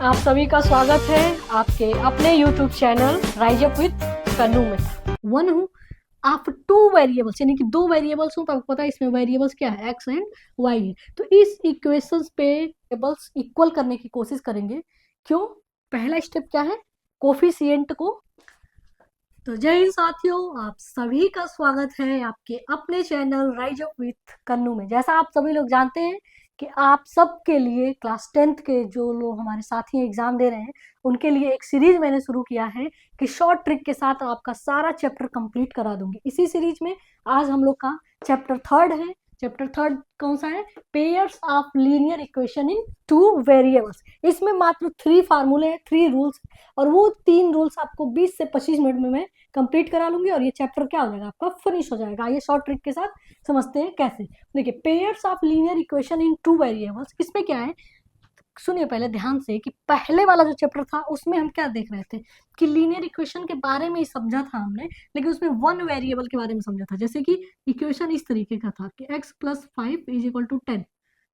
आप सभी का स्वागत है आपके अपने YouTube channel rise up with Kannu में। वन हूँ आप टू वेरिएबल्स यानी कि दो वेरिएबल्स हूँ तो आपको पता है इसमें वेरिएबल्स क्या है, एक्स एंड वाई है। तो इस इक्वेशंस पे वेरिएबल्स इक्वल करने की कोशिश करेंगे। क्यों? पहला स्टेप क्या है, कोफिशिएंट को। तो जय हिंद साथियों, आप सभी का स्वागत है आपके अपने चैनल राइज अप विथ कन्नू में। जैसा आप सभी लोग जानते हैं कि आप सबके लिए क्लास 10th के जो लोग हमारे साथी एग्जाम दे रहे हैं उनके लिए एक सीरीज मैंने शुरू किया है कि शॉर्ट ट्रिक के साथ आपका सारा चैप्टर कंप्लीट करा दूंगी। इसी सीरीज में आज हम लोग का चैप्टर थर्ड है। चैप्टर थर्ड कौन सा है? Pairs of linear equation in two variables. इसमें मात्र 3 फार्मूले हैं, 3 रूल्स, और वो 3 रूल्स आपको 20 से 25 मिनट में मैं कंप्लीट करा लूंगी और ये चैप्टर क्या हो जाएगा, आपका फिनिश हो जाएगा। ये शॉर्ट ट्रिक के साथ समझते हैं कैसे। देखिए, pairs of linear equation in two variables, इसमें क्या है, सुनिए पहले ध्यान से कि पहले वाला जो चैप्टर था उसमें हम क्या देख रहे थे कि लीनियर इक्वेशन के बारे में ही समझा था हमने, लेकिन उसमें वन वेरिएबल के बारे में समझा था। जैसे कि इक्वेशन इस तरीके का था कि x + 5 = 10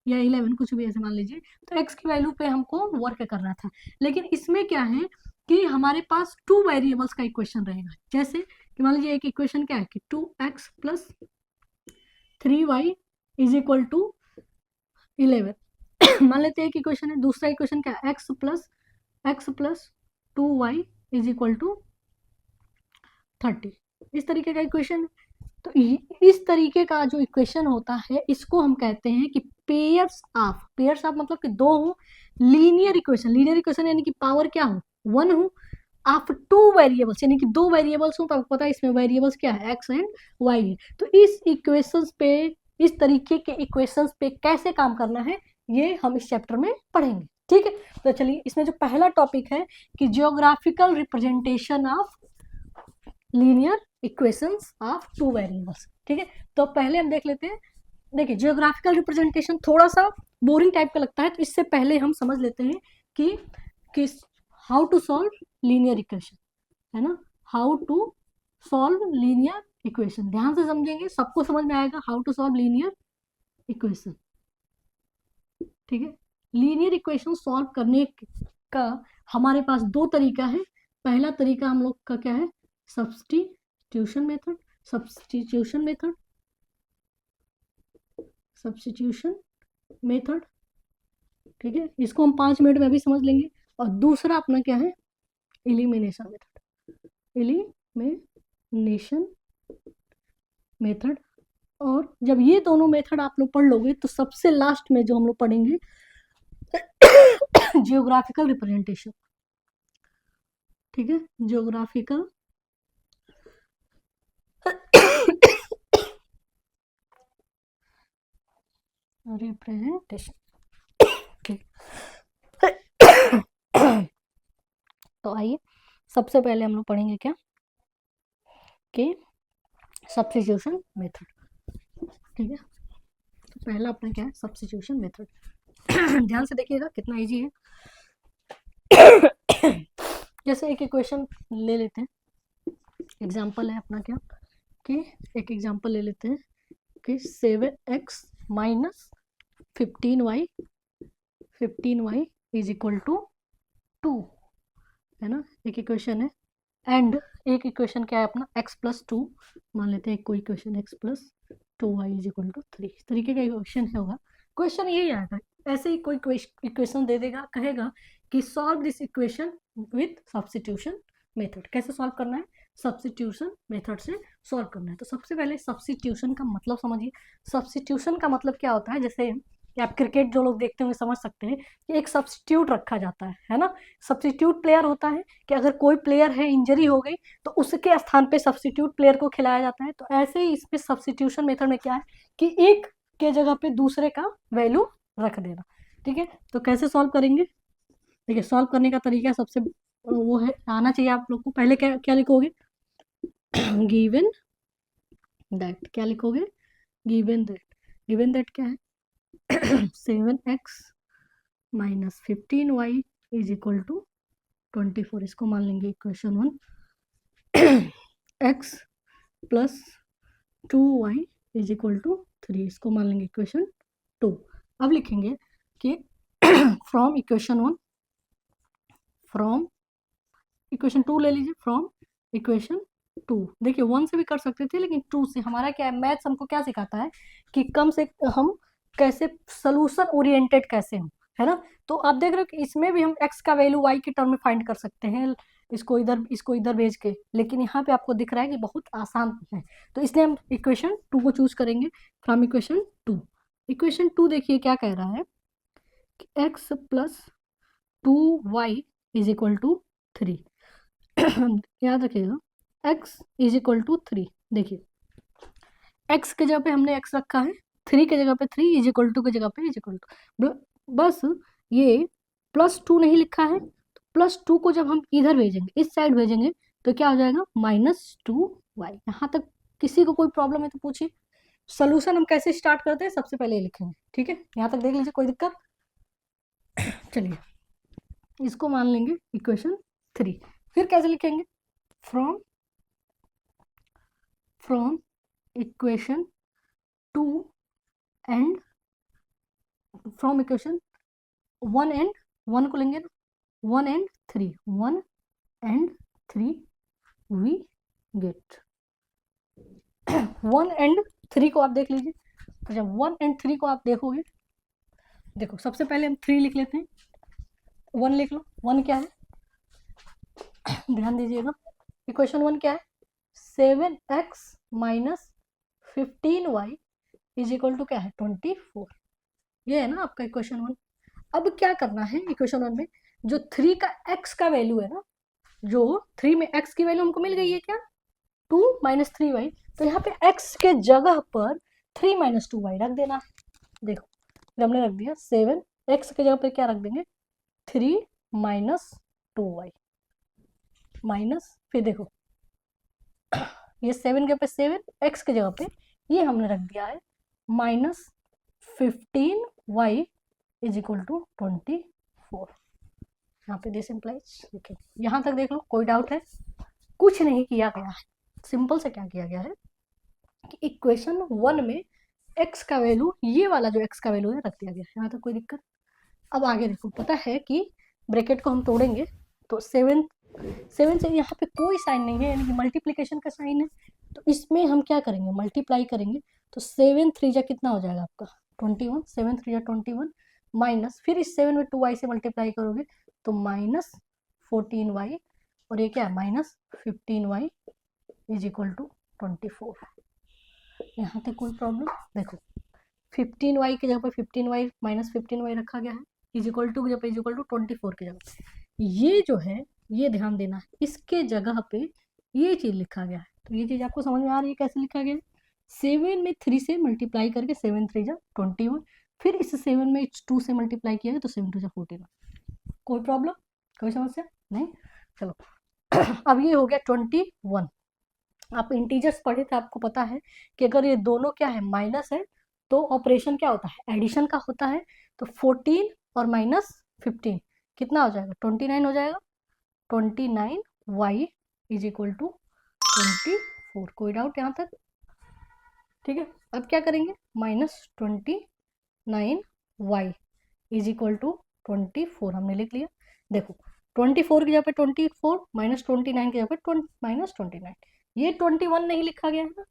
या 11, कुछ भी ऐसे मान लीजिए। तो x की वैल्यू पे हमको वर्क करना था। लेकिन इसमें क्या है कि हमारे पास टू वेरिएबल्स का इक्वेशन रहेगा। जैसे कि मान लीजिए एक इक्वेशन क्या है कि 2x + 3y = 11 मान लेते हैं कि इक्वेशन है। दूसरा इक्वेशन क्या है, x + 2y = 30। इस तरीके का इक्वेशन। तो इस तरीके का जो इक्वेशन होता है इसको हम कहते हैं कि पेयर्स ऑफ मतलब कि दो हो लीनियर इक्वेशन यानी कि पावर क्या हो, 1 हो, ऑफ टू वेरिएबल्स यानी कि दो वेरिएबल्स हो तो आपको पता है इसमें वेरिएबल्स क्या है, एक्स एंड वाई है। तो इस इक्वेशंस पे, इस तरीके के इक्वेशंस पे कैसे काम करना है ये हम इस चैप्टर में पढ़ेंगे। ठीक है, तो चलिए इसमें जो पहला टॉपिक है कि geographical representation of linear equations of two variables. ठीक है, तो पहले हम देख लेते हैं। देखिए, जियोग्राफिकल रिप्रेजेंटेशन थोड़ा सा बोरिंग टाइप का लगता है, तो इससे पहले हम समझ लेते हैं कि how to solve linear equation, है ना। How to solve linear equation, ध्यान से समझेंगे सबको समझ में आएगा how to solve linear equation. ठीक है, लीनियर इक्वेशन सॉल्व करने का हमारे पास दो तरीका है। पहला तरीका हम लोग का क्या है, सब्स्टिट्यूशन मेथड। सब्स्टिट्यूशन मेथड ठीक है, इसको हम 5 मिनट में अभी समझ लेंगे। और दूसरा अपना क्या है, एलिमिनेशन मेथड। और जब ये दोनों मेथड आप लोग पढ़ लोगे तो सबसे लास्ट में जो हम लोग पढ़ेंगे जियोग्राफिकल रिप्रेजेंटेशन। ठीक है, जियोग्राफिकल रिप्रेजेंटेशन। ठीक तो आइए सबसे पहले हम लोग पढ़ेंगे क्या कि सब्स्टिट्यूशन मेथड। ठीक है, तो पहला अपना क्या है, सब्स्टिट्यूशन मेथड। ध्यान से देखिएगा कितना इजी है। जैसे एक इक्वेशन ले लेते हैं, एग्जांपल है अपना क्या कि एक एग्जांपल ले लेते हैं कि 7x - 15y = 2, है ना। एक इक्वेशन है। एंड एक इक्वेशन क्या है अपना, x + 2, मान लेते हैं कोई इक्वेशन x + 2y = 3। इस तरीके का इक्वेशन होगा। क्वेश्चन यही आएगा, ऐसे ही कोई इक्वेशन दे देगा, कहेगा कि solve this equation with substitution method. कैसे सॉल्व करना है, सब्स्टिट्यूशन मेथड से सॉल्व करना है। तो सबसे पहले सब्स्टिट्यूशन का मतलब समझिए। सब्स्टिट्यूशन का मतलब क्या होता है, जैसे कि आप क्रिकेट जो लोग देखते होंगे समझ सकते हैं कि एक सब्स्टिट्यूट रखा जाता है ना। सब्स्टिट्यूट प्लेयर होता है कि अगर कोई प्लेयर है, इंजरी हो गई तो उसके स्थान पे सब्स्टिट्यूट प्लेयर को खिलाया जाता है। तो ऐसे ही इसमें सब्स्टिट्यूशन मेथड में क्या है कि एक के जगह पे दूसरे का वैल्यू रख देना। ठीक है, तो कैसे सॉल्व करेंगे, देखिए सॉल्व करने का तरीका सबसे वो है, आना चाहिए आप लोग को। पहले क्या क्या लिखोगे, गिवन दैट। क्या लिखोगे, गिवन दैट क्या है 7x - 15y = 24। इसको मान लेंगे इक्वेशन 1। x + 2y = 3, इसको मान लेंगे इक्वेशन 2। अब लिखेंगे कि फ्रॉम इक्वेशन 1 फ्रॉम इक्वेशन 2 ले लीजिए, फ्रॉम इक्वेशन 2। देखिए 1 से भी कर सकते थे, लेकिन 2 से हमारा क्या है, मैथ्स हमको क्या सिखाता है कि कम से हम कैसे सोल्यूशन ओरिएंटेड कैसे हम, है ना। तो आप देख रहे हो कि इसमें भी हम x का वैल्यू y के टर्म में फाइंड कर सकते हैं, इसको इधर भेज के, लेकिन यहाँ पे आपको दिख रहा है कि बहुत आसान है, तो इसलिए हम इक्वेशन 2 को चूज करेंगे, फ्रॉम इक्वेशन 2। इक्वेशन 2 देखिए क्या कह रहा है कि x plus 2y is equal to 3। याद रखिएगा, x इज इक्वल टू 3। देखिए x के जगह पे हमने x रखा है, 3 के जगह पे 3, इज इक्वल टू की जगह पे इज इक्वल टू, बस ये +2 नहीं लिखा है, तो +2 को जब हम इधर भेजेंगे, इस साइड भेजेंगे, तो क्या हो जाएगा, -2y। यहाँ तक किसी को कोई प्रॉब्लम है तो पूछिए। सोल्यूशन हम कैसे स्टार्ट करते हैं, सबसे पहले ये लिखेंगे, ठीक है, यहाँ तक देख लीजिए, कोई दिक्कत। चलिए इसको मान लेंगे इक्वेशन 3। फिर कैसे लिखेंगे, from equation 2 and from equation 1 and 1 को लेंगे ना, 1 and 3, 1 and 3 we get 1 and 3 को आप देख लीजिए। तो जब 1 एंड 3 को आप देखोगे, देखो सबसे पहले हम 3 लिख लेते हैं, 1 लिख लो। 1 क्या है, ध्यान दीजिएगा, इक्वेशन 1 क्या है, 7x minus 15y is equal to क्या है, 24। ये है ना आपका इक्वेशन 1। अब क्या करना है इक्वेशन 1 में, जो 3 का x का वैल्यू है ना, जो 3 में x की वैल्यू हमको मिल गई है क्या, 2 माइनस 3y, तो यहाँ पे x के जगह पर 3 माइनस 2y रख देना है। देखो हमने रख दिया 7, x के जगह पे क्या रख देंगे, 3 माइनस 2y माइनस, फिर देखो ये 7 के पे 7, x के जगह पे ये हमने रख दिया है -15y इज इक्वल टू 24। यहाँ पे दिस इम्प्लाइज, ओके, यहाँ तक देख लो, कोई डाउट है, कुछ नहीं किया गया है, सिंपल से क्या किया गया है कि इक्वेशन 1 में x का वैल्यू, ये वाला जो x का वैल्यू है रख दिया गया है, यहाँ तक कोई दिक्कत। अब आगे देखो, पता है कि ब्रैकेट को हम तोड़ेंगे तो 7 से यहाँ पे कोई साइन नहीं है, यानी कि मल्टीप्लीकेशन का साइन है, तो इसमें हम क्या करेंगे, मल्टीप्लाई करेंगे, तो 7 3 जा कितना हो जाएगा आपका 21, 7 3 जा 21, माइनस, फिर इस 7 में 2y से मल्टीप्लाई करोगे तो -14y, और ये क्या है -15y इज इक्वल टू 24। यहाँ तक कोई प्रॉब्लम, देखो 15y की जगह पर 15y माइनस 15y रखा गया है, इज इक्वल टू की जगह पे इज इक्वल टू 24 की जगह। ये जो है, ये ध्यान देना है, इसके जगह पे ये चीज लिखा गया है, तो ये चीज आपको समझ में आ रही है कैसे लिखा गया है। 7 में 3 से मल्टीप्लाई करके 7 3 जा 21, फिर इस 7 में 2 से मल्टीप्लाई किया तो 7 2 जा 14। कोई प्रॉब्लम, कोई समस्या नहीं, चलो अब ये हो गया 21। आप इंटीजर्स पढ़े थे, आपको पता है कि अगर ये दोनों क्या है, माइनस है, तो ऑपरेशन क्या होता है, एडिशन का होता है, तो 14 और -15 कितना हो जाएगा, 29 हो जाएगा, 29y इज इक्वल टू 24। कोई डाउट यहाँ तक, ठीक है। अब क्या करेंगे, -29y इज इक्वल टू 24 हमने लिख लिया। देखो 24 की जगह पे 24, -29 की जगह पे -29, ये 21 नहीं लिखा गया है ना,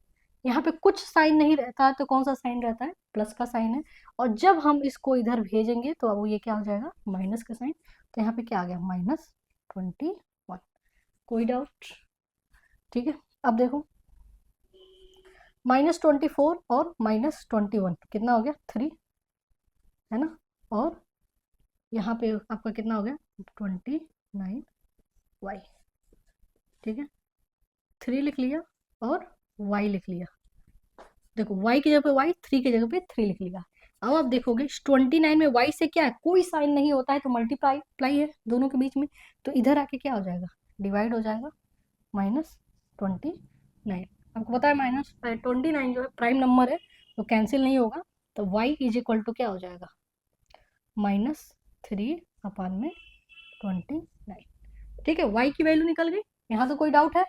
यहाँ पे कुछ साइन नहीं रहता है, तो कौन सा साइन रहता है, प्लस का साइन है, और जब हम इसको इधर भेजेंगे तो अब ये क्या हो जाएगा, माइनस का साइन, तो यहाँ पे क्या आ गया, -21। कोई डाउट, ठीक है। अब देखो -24 और -21 कितना हो गया, 3, है ना, और यहाँ पे आपका कितना हो गया, 29y, ठीक है, 3 लिख लिया और y लिख लिया। देखो y की जगह पे y, 3 की जगह पे 3 लिख लिया। अब आप देखोगे 29 में y से क्या है, कोई साइन नहीं होता है, तो मल्टीप्लाई है दोनों के बीच में, तो इधर आके क्या हो जाएगा, डिवाइड हो जाएगा, -29। आपको पता है -29 जो है प्राइम नंबर है, तो कैंसिल नहीं होगा, तो y इज इक्वल टू क्या हो जाएगा, -3/29। ठीक है, y की वैल्यू निकल गई। यहाँ तो कोई डाउट है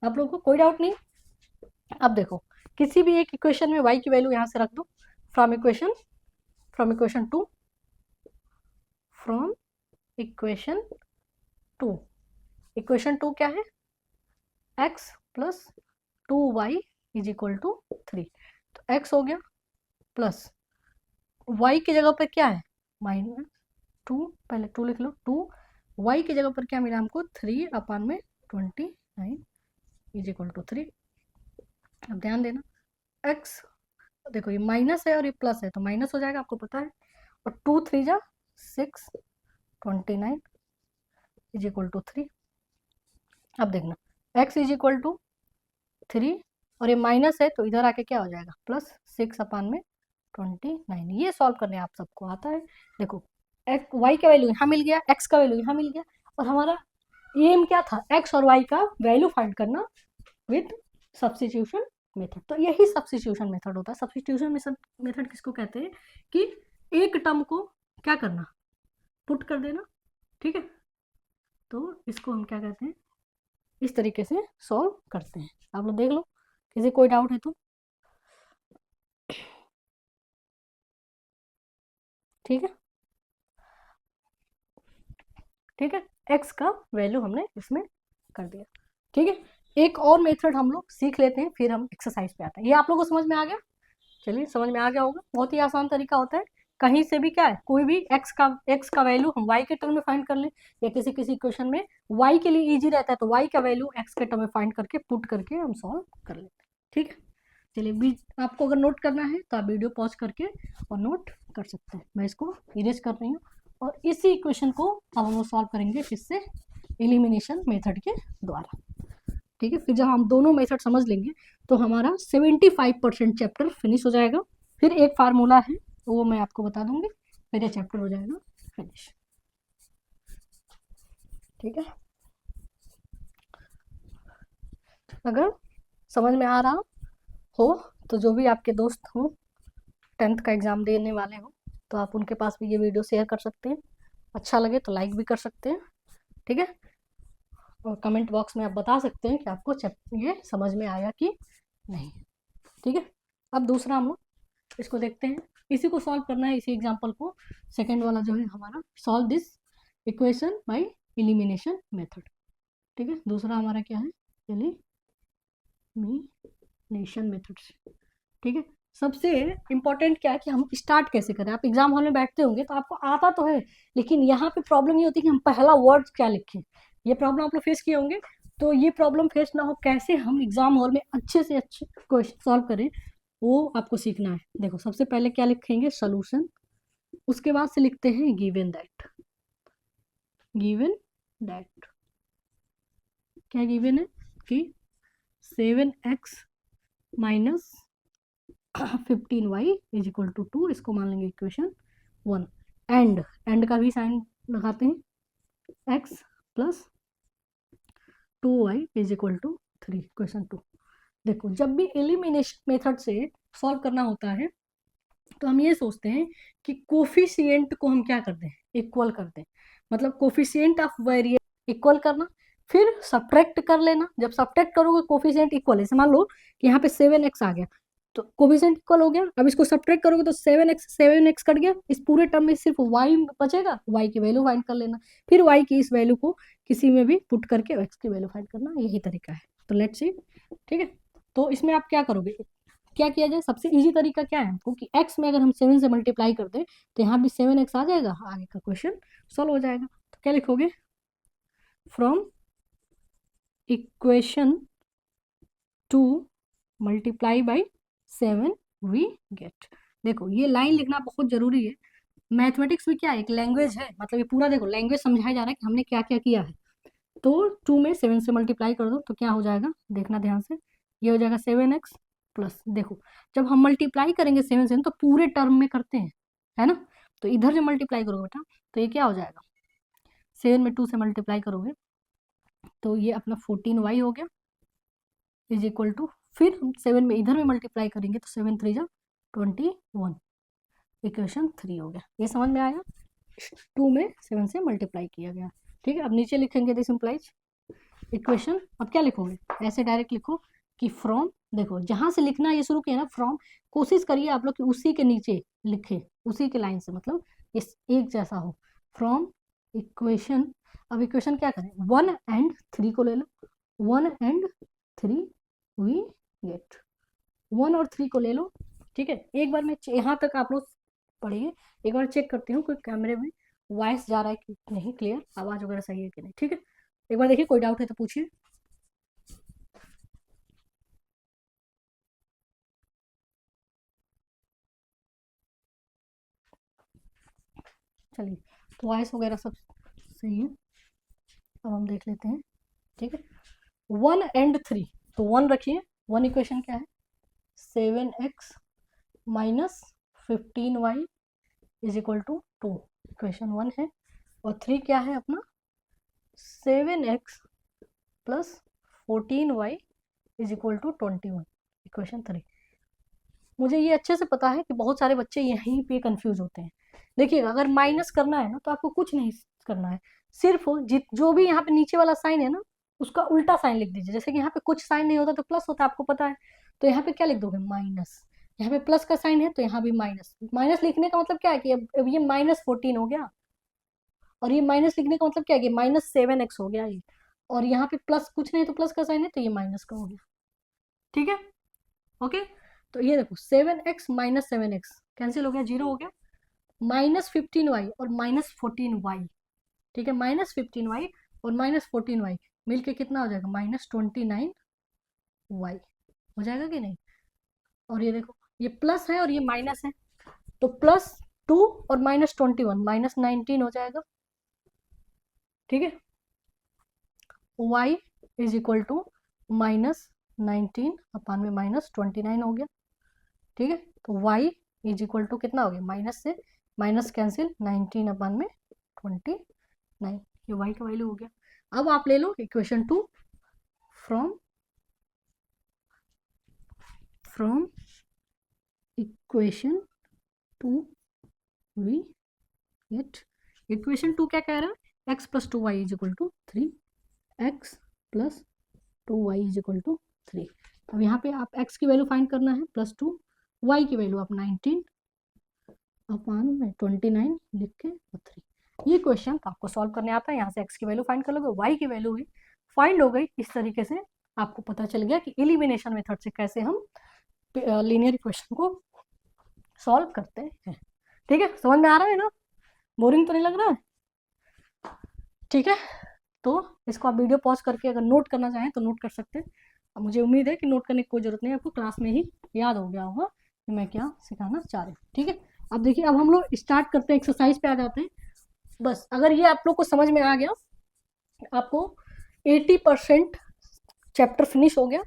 आप लोगों को, कोई डाउट नहीं। अब देखो किसी भी एक इक्वेशन में y की वैल्यू यहाँ से रख दो, from equation 2, from equation 2। Equation 2 क्या है? x plus 2y is equal to 3। तो x हो गया प्लस y की जगह पर क्या है? -2, पहले 2 लिख लो। 2 y की जगह पर क्या मिला हमको? 3 अपान में 29 इज इक्वल टू 3। अब ध्यान देना, x देखो ये माइनस है और ये प्लस है तो माइनस हो जाएगा, आपको पता है। और 2 3 जा 6, 29 इज इक्वल टू 3। अब देखना x इज इक्वल टू 3 और ये माइनस है तो इधर आके क्या हो जाएगा? प्लस 6 अपान में 29। ये सॉल्व करने आप सबको आता है। देखो y का वैल्यू यहाँ मिल गया, x का वैल्यू यहाँ मिल गया, और हमारा एम क्या था? x और y का वैल्यू फाइंड करना विद सब्स्टिट्यूशन मेथड। तो यही सब्स्टिट्यूशन मेथड होता है। सब्स्टिट्यूशन मेथड किसको कहते हैं? कि एक टर्म को क्या करना? पुट कर देना, ठीक है। तो इसको हम क्या कहते हैं? इस तरीके से सॉल्व करते हैं। आप लोग देख लो, किसी कोई डाउट है तो। ठीक है, ठीक है, x का वैल्यू हमने इसमें कर दिया। ठीक है, एक और मेथड हम लोग सीख लेते हैं, फिर हम एक्सरसाइज पे आते हैं। ये आप लोगों को समझ में आ गया? चलिए, समझ में आ गया होगा। बहुत ही आसान तरीका होता है। कहीं से भी क्या है, कोई भी x का वैल्यू हम y के टर्म में फाइंड कर ले, या किसी किसी क्वेश्चन में y के लिए इजी रहता है तो y का वैल्यू x के टर्म में फाइंड करके पुट करके हम सॉल्व कर लेते हैं। ठीक है, चलिए, आपको अगर नोट करना है तो आप वीडियो पॉज करके और नोट कर सकते हैं। मैं इसको इरेज कर रही हूँ और इसी इक्वेशन को अब हम लोग सॉल्व करेंगे किससे? एलिमिनेशन मेथड के द्वारा। ठीक है, फिर जब हम दोनों मेथड समझ लेंगे तो हमारा 75% चैप्टर फिनिश हो जाएगा। फिर एक फार्मूला है वो मैं आपको बता दूंगी, फिर ये चैप्टर हो जाएगा फिनिश। ठीक है, अगर समझ में आ रहा हो तो जो भी आपके दोस्त हो 10th का एग्ज़ाम देने वाले हो तो आप उनके पास भी ये वीडियो शेयर कर सकते हैं। अच्छा लगे तो लाइक भी कर सकते हैं। ठीक है, और कमेंट बॉक्स में आप बता सकते हैं कि आपको ये समझ में आया कि नहीं। ठीक है, अब दूसरा हम लोग इसको देखते हैं। इसी को सॉल्व करना है, इसी एग्जांपल को। सेकंड वाला जो है हमारा, solve this equation by elimination method. ठीक है, दूसरा हमारा क्या है? Elimination method. ठीक है, सबसे इम्पोर्टेंट क्या है कि हम स्टार्ट कैसे करें। आप एग्जाम हॉल में बैठते होंगे तो आपको आता तो है, लेकिन यहाँ पे प्रॉब्लम ये होती है कि हम पहला वर्ड क्या लिखें। ये प्रॉब्लम आप लोग फेस किए होंगे, तो ये प्रॉब्लम फेस ना हो, कैसे हम एग्जाम हॉल में अच्छे से अच्छे क्वेश्चन सॉल्व करें, वो आपको सीखना है। देखो, सबसे पहले क्या लिखेंगे? सोल्यूशन। उसके बाद से लिखते हैं गिवन दैट। गिवन दैट क्या गिवन है? कि 7x minus 15y is equal to 2। इसको मान लेंगे इक्वेशन 1। एंड का भी साइन लगाते हैं, x plus 2y is equal to 3, question 2। देखो, जब भी एलिमिनेशन मेथड से सॉल्व करना होता है तो हम ये सोचते हैं कि कोफिशिएंट को हम क्या कर दें? इक्वल कर दें। मतलब कोफिशिएंट ऑफ वेरिएबल इक्वल करना, फिर सब्ट्रैक्ट कर लेना। जब सब्ट्रैक्ट करोगे कोफिशिएंट इक्वल, जैसे मान लो कि यहाँ पे 7x आ गया तो कोफिशिएंट इक्वल हो गया। अब इसको सब्ट्रैक्ट करोगे तो 7x कट गया। इस पूरे टर्म में सिर्फ y बचेगा, y की वैल्यू फाइंड कर लेना, फिर y की इस वैल्यू को किसी में भी पुट करके x की वैल्यू फाइंड करना। यही तरीका है। तो लेट्स सी। ठीक है, तो इसमें आप क्या करोगे? क्या किया जाए? सबसे इजी तरीका क्या है हमको कि x में अगर हम 7 से मल्टीप्लाई कर दें तो यहाँ भी 7x आ जाएगा, आगे का क्वेश्चन सॉल्व हो जाएगा। तो क्या लिखोगे? From equation 2 multiply by 7 we get. देखो, ये लाइन लिखना बहुत जरूरी है। मैथमेटिक्स में क्या है? एक लैंग्वेज है। मतलब ये पूरा देखो लैंग्वेज समझाया जा रहा है कि हमने क्या क्या किया है। तो 2 में 7 से मल्टीप्लाई कर दो तो क्या हो जाएगा? देखना ध्यान से, ये हो जाएगा 7x प्लस, देखो जब हम मल्टीप्लाई करेंगे 7 से तो पूरे टर्म में करते हैं, है ना। तो इधर जो मल्टीप्लाई करोगे बेटा तो ये क्या हो जाएगा? 7 में 2 से मल्टीप्लाई करोगे तो ये अपना 14y हो गया इज इक्वल टू, फिर हम 7 में इधर में मल्टीप्लाई करेंगे तो 7 3 जा 21, इक्वेशन 3 हो गया। ये समझ में आया? 2 में 7 से मल्टीप्लाई किया गया। ठीक है, अब नीचे लिखेंगे दिस इम्प्लाइज इक्वेशन। अब क्या लिखोगे? ऐसे डायरेक्ट लिखो कि फ्रॉम, देखो जहां से लिखना ये शुरू किया ना फ्रॉम, कोशिश करिए आप लोग कि उसी के नीचे लिखे, उसी के लाइन से, मतलब इस एक जैसा हो। फ्रॉम इक्वेशन, अब इक्वेशन क्या करें, 1 और 3 को ले लो, 1 और 3 वी गेट, 1 और 3 को ले लो। ठीक है, एक बार मैं यहाँ तक आप लोग पढ़िए, एक बार चेक करती हूँ कोई कैमरे में वॉइस जा रहा है कि नहीं, क्लियर आवाज़ वगैरह सही है कि नहीं। ठीक है, एक बार देखिए, कोई डाउट है तो पूछिए। चलिए, तो वॉइस वगैरह सब सही है, अब हम देख लेते हैं। ठीक है, 1 और 3, तो 1 रखिए, 1 इक्वेशन क्या है, 7x-15y is equal to 2, equation 1 है। और 3 क्या है अपना, 7x+14y is equal to 21, equation 3। मुझे ये अच्छे से पता है कि बहुत सारे बच्चे यहीं पे कंफ्यूज होते हैं। देखिएगा, अगर माइनस करना है ना तो आपको कुछ नहीं करना है, सिर्फ जो भी यहाँ पे नीचे वाला साइन है ना उसका उल्टा साइन लिख दीजिए। जैसे कि यहाँ पे कुछ साइन नहीं होता तो प्लस होता है, आपको पता है, तो यहाँ पे क्या लिख दोगे, माइनस। यहाँ पे प्लस का साइन है तो यहाँ भी माइनस। माइनस लिखने का मतलब क्या है कि अब ये -14 हो गया, और ये माइनस लिखने का मतलब क्या है कि -7x हो गया ये, और यहाँ पे प्लस कुछ नहीं तो प्लस का साइन है तो ये माइनस का हो गया। ठीक है, ओके। तो ये देखो, 7x-7x कैंसिल हो गया, 0 हो गया, -15y और -14y। ठीक है, -15y और -14y मिलके कितना हो जाएगा, -29y हो जाएगा कि नहीं। और ये देखो, ये प्लस है और ये माइनस है, तो +2 और -21 -19 हो जाएगा। ठीक है, y इज इक्वल टू -19 -29 हो गया। ठीक है, तो y इज इक्वल टू कितना हो गया, माइनस से माइनस कैंसिल, 19/29, ये y का वैल्यू हो गया। अब आप ले लो equation 2 from equation 2 we get, equation 2 क्या कह रहा है, x+2y is equal to 3, x+2y is equal to 3। अब यहाँ पे आप x की वैल्यू फाइंड करना है +2, y की वैल्यू आप 19/29 लिख के और 3। ये क्वेश्चन आपको सॉल्व करने आता है, यहाँ से x की वैल्यू फाइंड कर लोगे, y की वैल्यू भी फाइंड हो गई। इस तरीके से आपको पता चल गया कि एलिमिनेशन मेथड से कैसे हम लीनियर इक्वेशन को सॉल्व करते हैं। ठीक है, समझ में आ रहा है ना, बोरिंग तो नहीं लग रहा है। ठीक है, तो इसको आप वीडियो पॉज करके अगर नोट करना चाहें तो नोट कर सकते हैं। अब मुझे उम्मीद है कि नोट करने की कोई जरूरत नहीं है, आपको क्लास में ही याद हो गया होगा कि मैं क्या सिखाना चाह रही हूँ। ठीक है, अब देखिए, अब हम लोग स्टार्ट करते हैं, एक्सरसाइज पे आ जाते हैं। बस अगर ये आप लोग को समझ में आ गया, आपको 80% चैप्टर फिनिश हो गया,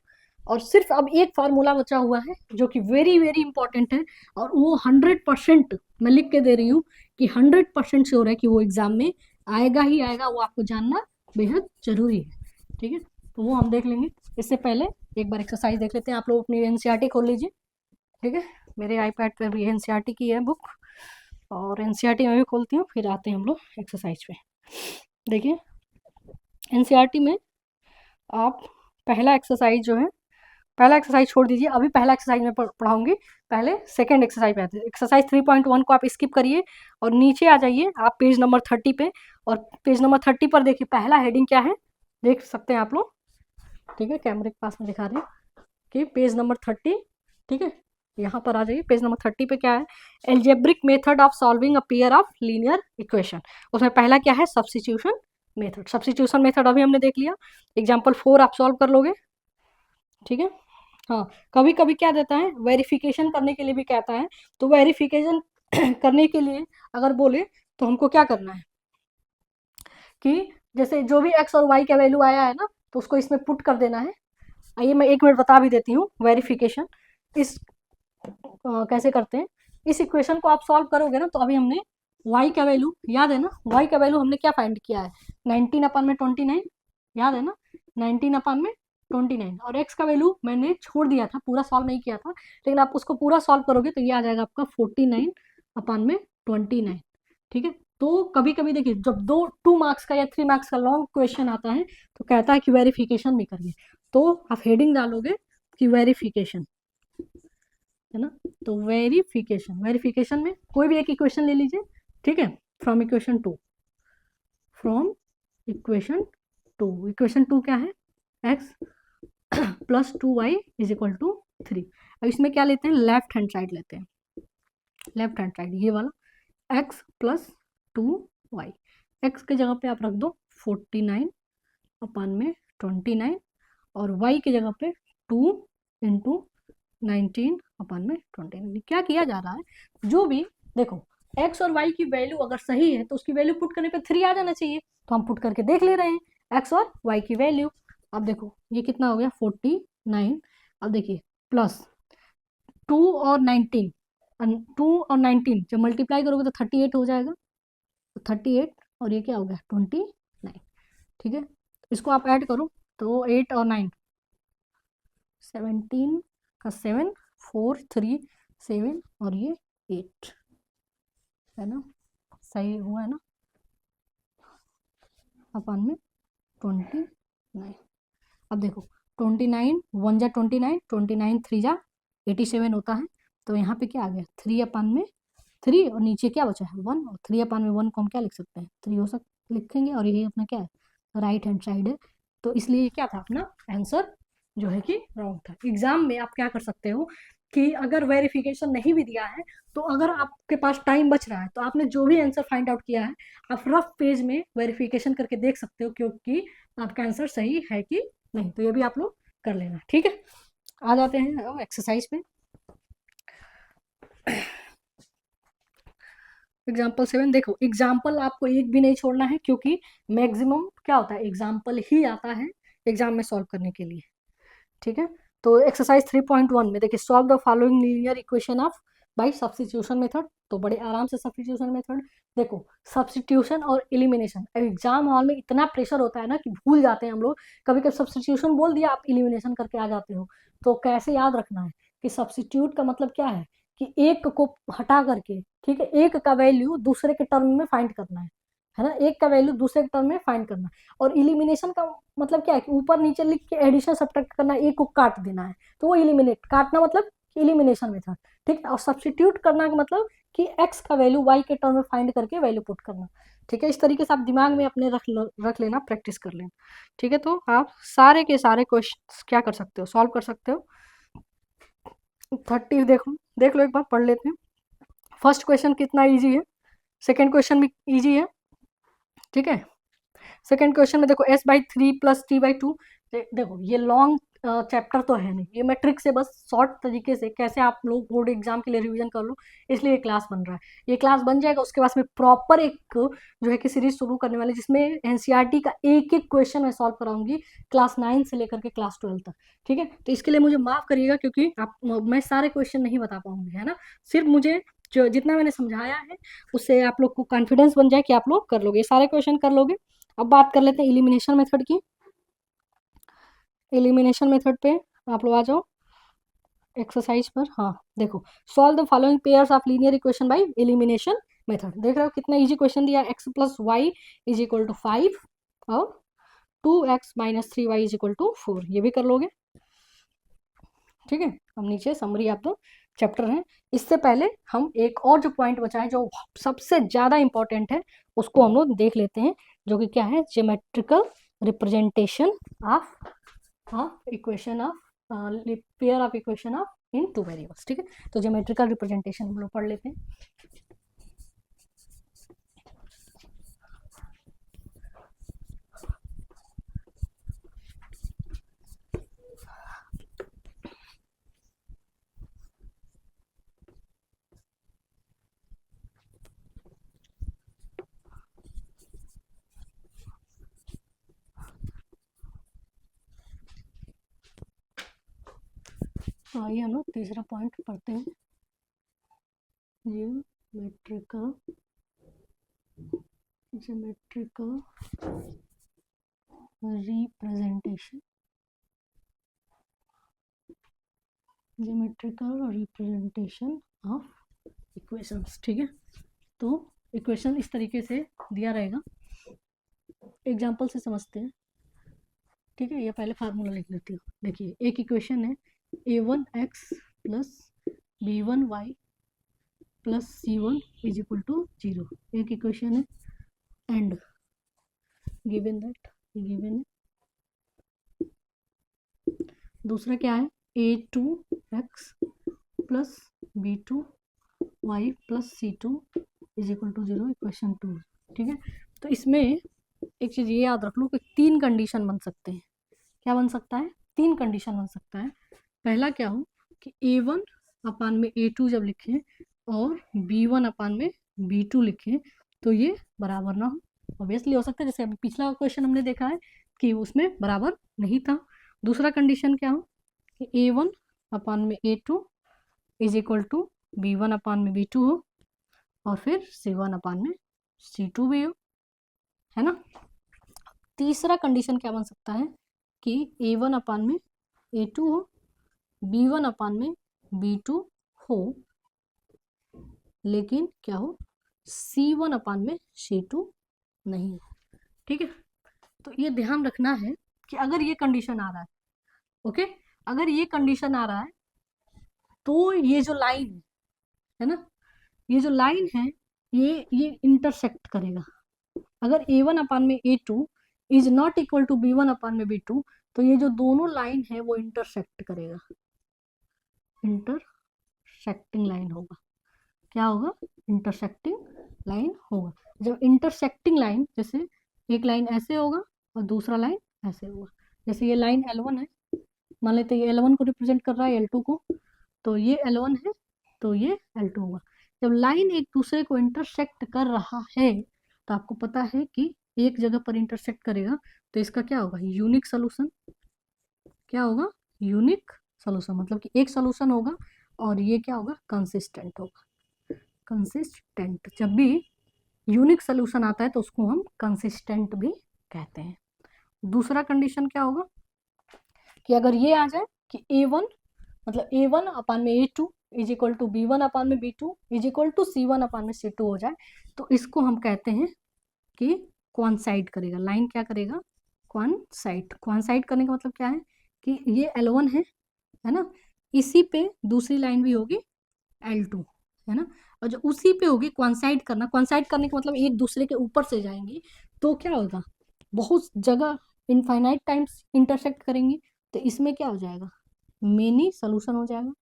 और सिर्फ अब एक फार्मूला बचा हुआ है जो कि वेरी वेरी इंपॉर्टेंट है, और वो 100% मैं लिख के दे रही हूँ कि 100% श्योर है कि वो एग्जाम में आएगा ही आएगा, वो आपको जानना बेहद जरूरी है। ठीक है, तो वो हम देख लेंगे। इससे पहले एक बार एक्सरसाइज देख लेते हैं। आप लोग अपनी एनसीईआरटी खोल लीजिए। ठीक है, मेरे आईपैड पर भी एनसीईआरटी की है बुक, और एनसीईआरटी में भी खोलती हूँ, फिर आते हैं हम लोग एक्सरसाइज पे। देखिए, एनसीईआरटी में आप पहला एक्सरसाइज जो है, पहला एक्सरसाइज छोड़ दीजिए, अभी पहला एक्सरसाइज में पढ़ाऊंगी, पहले सेकंड एक्सरसाइज पे आते हैं। एक्सरसाइज 3.1 को आप स्किप करिए और नीचे आ जाइए आप पेज नंबर 30 पे, और पेज नंबर 30 पर देखिए पहला हेडिंग क्या है, देख सकते हैं आप लोग। ठीक है, कैमरे के पास में दिखा रहे हैं कि पेज नंबर 30। ठीक है, यहाँ पर आ जाइए, पेज नंबर 30 पे क्या है, algebraic method of solving a pair of linear equation. उसमें पहला क्या है, सब्स्टिट्यूशन मेथड। सब्स्टिट्यूशन मेथड अभी हमने देख लिया, एग्जाम्पल 4 आप सॉल्व कर लोगे। ठीक है, हाँ, कभी कभी क्या देता है, वेरिफिकेशन करने के लिए भी कहता है, तो वेरिफिकेशन करने के लिए अगर बोले तो हमको क्या करना है कि जैसे जो भी x और y का वैल्यू आया है ना, तो उसको इसमें पुट कर देना है। आइए मैं 1 मिनट बता भी देती हूँ वेरिफिकेशन इस कैसे करते हैं। इस इक्वेशन को आप सॉल्व करोगे ना, तो अभी हमने y का वैल्यू याद है ना, y का वैल्यू हमने क्या फाइंड किया है, 19/29, याद है ना, 19/29, और x का वैल्यू मैंने छोड़ दिया था, पूरा सॉल्व नहीं किया था, लेकिन आप उसको पूरा सॉल्व करोगे तो ये आ जाएगा आपका 49/29। ठीक है, तो कभी कभी देखिए, जब 2 मार्क्स का या 3 मार्क्स का लॉन्ग क्वेश्चन आता है तो कहता है कि वेरिफिकेशन भी करिए, तो आप हेडिंग डालोगे कि वेरिफिकेशन, है ना, तो वेरिफिकेशन में कोई भी एक इक्वेशन ले लीजिए। ठीक है, from equation 2, from equation 2। Equation 2 क्या है, x plus 2y is equal to 3। अब इसमें क्या लेते हैं, लेफ्ट हैंड साइड लेते हैं, लेफ्ट हैंड साइड ये वाला x प्लस 2y। x के जगह पे आप रख दो 49 अपान में 29 और y की जगह पे 2 इंटू 19 अपान में 29। क्या किया जा रहा है, जो भी देखो x और y की वैल्यू अगर सही है तो उसकी वैल्यू पुट करने पे 3 आ जाना चाहिए, तो हम पुट करके देख ले रहे हैं x और y की वैल्यू। अब देखो ये कितना हो गया 49। अब देखिए प्लस 2 और 19, 2 और 19 जब मल्टीप्लाई करोगे तो 38 हो जाएगा, तो 38 और ये क्या हो गया 29। ठीक है, इसको आप ऐड करो तो 8 और 9 17 का 7 4 3 7 और ये 8 है ना, सही हुआ है ना, अपान में 29। अब देखो 29 1 जा 29, 29 3 जा 87 होता है, तो यहाँ पे क्या आ गया 3 अपान में 3 और नीचे क्या बचा है 1, और 3 अपान में 1 को हम क्या लिख सकते हैं 3 हो सकता लिखेंगे, और यही अपना क्या है राइट हैंड साइड है, तो इसलिए क्या था अपना आंसर जो है कि रॉन्ग था। एग्जाम में आप क्या कर सकते हो कि अगर वेरिफिकेशन नहीं भी दिया है तो अगर आपके पास टाइम बच रहा है तो आपने जो भी आंसर फाइंड आउट किया है आप रफ पेज में वेरिफिकेशन करके देख सकते हो क्योंकि आपका आंसर सही है कि नहीं, तो ये भी आप लोग कर लेना। ठीक है, आ जाते हैं एक्सरसाइज पे। एग्जाम्पल 7 देखो, एग्जाम्पल आपको एक भी नहीं छोड़ना है क्योंकि मैक्सिमम क्या होता है एग्जाम्पल ही आता है एग्जाम में सॉल्व करने के लिए। ठीक है, तो एक्सरसाइज 3.1 में देखिए solve the following linear equation of by substitution method, तो बड़े आराम से सब्स्टिट्यूशन मेथड। देखो सब्स्टिट्यूशन और एलिमिनेशन, एग्जाम हॉल में इतना प्रेशर होता है ना कि भूल जाते हैं हम लोग, कभी कभी सब्स्टिट्यूशन बोल दिया आप एलिमिनेशन करके आ जाते हो, तो कैसे याद रखना है कि सब्स्टिट्यूट का मतलब क्या है कि एक को हटा करके, ठीक है, एक का वैल्यू दूसरे के टर्म में फाइंड करना है ना, एक का वैल्यू दूसरे के टर्म में फाइंड करना है। और इलिमिनेशन का मतलब क्या है कि ऊपर नीचे लिख के एडिशन सब्ट्रैक्ट करना, एक को काट देना है, तो वो इलिमिनेट काटना मतलब इलिमिनेशन मेथड। ठीक है, और सब्स्टिट्यूट करना का मतलब कि एक्स का वैल्यू वाई के टर्म में फाइंड करके वैल्यू पुट करना। ठीक है, इस तरीके से आप दिमाग में अपने रख लेना, प्रैक्टिस कर लेना। ठीक है, तो आप सारे के सारे क्वेश्चन क्या कर सकते हो सॉल्व कर सकते हो। 30 देखो देख लो एक बार पढ़ लेते हैं। फर्स्ट क्वेश्चन कितना इजी है, सेकेंड क्वेश्चन भी इजी है। ठीक है, सेकेंड क्वेश्चन में देखो s/3 प्लस t/2। देखो ये लॉन्ग चैप्टर तो है नहीं, ये मैं ट्रिक से बस शॉर्ट तरीके से कैसे आप लोग बोर्ड एग्जाम के लिए रिवीजन कर लो, इसलिए ये क्लास बन रहा है। ये क्लास बन जाएगा उसके बाद में प्रॉपर एक जो है कि सीरीज शुरू करने वाले जिसमें एनसीईआरटी का एक एक क्वेश्चन मैं सॉल्व कराऊंगी क्लास 9 से लेकर के क्लास 12 तक। ठीक है, तो इसके लिए मुझे माफ करिएगा क्योंकि आप मैं सारे क्वेश्चन नहीं बता पाऊंगी, है ना, सिर्फ मुझे जो जितना मैंने समझाया है उससे आप लोग को कॉन्फिडेंस बन जाए कि आप लोग कर लोगे, ये सारे क्वेश्चन कर लोगे। अब बात कर लेते हैं एलिमिनेशन मेथड की। एलिमिनेशन मेथड पे आप लोग आ जाओ एक्सरसाइज पर। हाँ देखो, solve the following pairs of linear equation by elimination method. देख रहे हो कितना इजी क्वेश्चन दिया, x plus y is equal to 5 और 2x minus 3y is equal to 4, ये भी कर लोगे। ठीक है, हम नीचे समरी आप दो चैप्टर हैं। इससे पहले हम एक और जो पॉइंट बचा है जो सबसे ज़्यादा इंपॉर्टेंट है उसको हम लोग देख लेते हैं, जो कि क्या है geometrical representation of equation of pair of equation of in two variables. ठीक है, तो ज्योमेट्रिकल रिप्रेजेंटेशन हम लोग पढ़ लेते हैं। आइए हम लोग तीसरा पॉइंट पढ़ते हैं, geometrical representation, geometrical representation of equations. ठीक है, तो इक्वेशन इस तरीके से दिया रहेगा, एग्जाम्पल से समझते हैं। ठीक है, ये पहले फार्मूला लिख लेती हूँ। देखिए एक इक्वेशन है a1x plus b1y plus c1 is equal to 0, एक इक्वेशन है, एंड गिवन दैट, गिवन है। दूसरा क्या है, a2x plus b2y plus c2 is equal to 0, equation 2। ठीक है, तो इसमें एक चीज़ ये याद रख लो कि 3 कंडीशन बन सकते हैं। क्या बन सकता है, 3 कंडीशन बन सकता है। पहला क्या हो कि a1 अपान में a2 जब लिखें और b1 अपान में b2 लिखें तो ये बराबर ना हो। ऑब्वियसली हो सकता है, जैसे अभी पिछला क्वेश्चन हमने देखा है कि उसमें बराबर नहीं था। दूसरा कंडीशन क्या हो कि a1 अपान में a2 is equal to b1 upon में b2 हो और फिर c1 अपान में c2 भी हो, है ना। तीसरा कंडीशन क्या बन सकता है कि a1 अपान में a2 हो, b1 अपान में b2 हो, लेकिन क्या हो c1 अपान में c2 नहीं हो। ठीक है, तो ये ध्यान रखना है कि अगर ये कंडीशन आ रहा है, ओके, अगर ये कंडीशन आ रहा है तो ये जो लाइन है ना, ये जो लाइन है ये इंटरसेक्ट करेगा। अगर a1 अपान में a2 is not equal to b1 upon में b2 तो ये जो दोनों लाइन है वो इंटरसेक्ट करेगा, इंटरसेक्टिंग लाइन होगा। क्या होगा, इंटरसेक्टिंग लाइन होगा। जब इंटरसेक्टिंग लाइन, जैसे एक लाइन ऐसे होगा और दूसरा लाइन ऐसे होगा, जैसे ये लाइन L1 है, मान लेते हैं ये L1 को रिप्रेजेंट कर रहा है L2 को, तो ये L1 है तो ये L2 होगा। जब लाइन एक दूसरे को इंटरसेक्ट कर रहा है तो आपको पता है कि एक जगह पर इंटरसेक्ट करेगा तो इसका क्या होगा, यूनिक सोल्यूशन। क्या होगा, यूनिक सोल्यूशन, मतलब कि एक सोल्यूशन होगा और ये क्या होगा, कंसिस्टेंट होगा। कंसिस्टेंट, जब भी यूनिक सोल्यूशन आता है तो उसको हम कंसिस्टेंट भी कहते हैं। दूसरा कंडीशन क्या होगा कि अगर ये आ जाए कि a1 मतलब a1 अपान में a2 is equal to b1 upon में b2 is equal to c1 अपान में c2 हो जाए तो इसको हम कहते हैं कि क्वांसाइड करेगा। लाइन क्या करेगा, क्वांसाइड। क्वांसाइड करने का मतलब क्या है कि ये L1 है ना, इसी पे दूसरी लाइन भी होगी L2, है ना, और जो उसी पे होगी क्वांसाइड करना, क्वांसाइड करने का मतलब एक दूसरे के ऊपर से जाएंगी तो क्या होगा, बहुत जगह इनफाइनाइट टाइम्स इंटरसेक्ट करेंगी तो इसमें क्या हो जाएगा, मेनी सोल्यूशन हो जाएगा।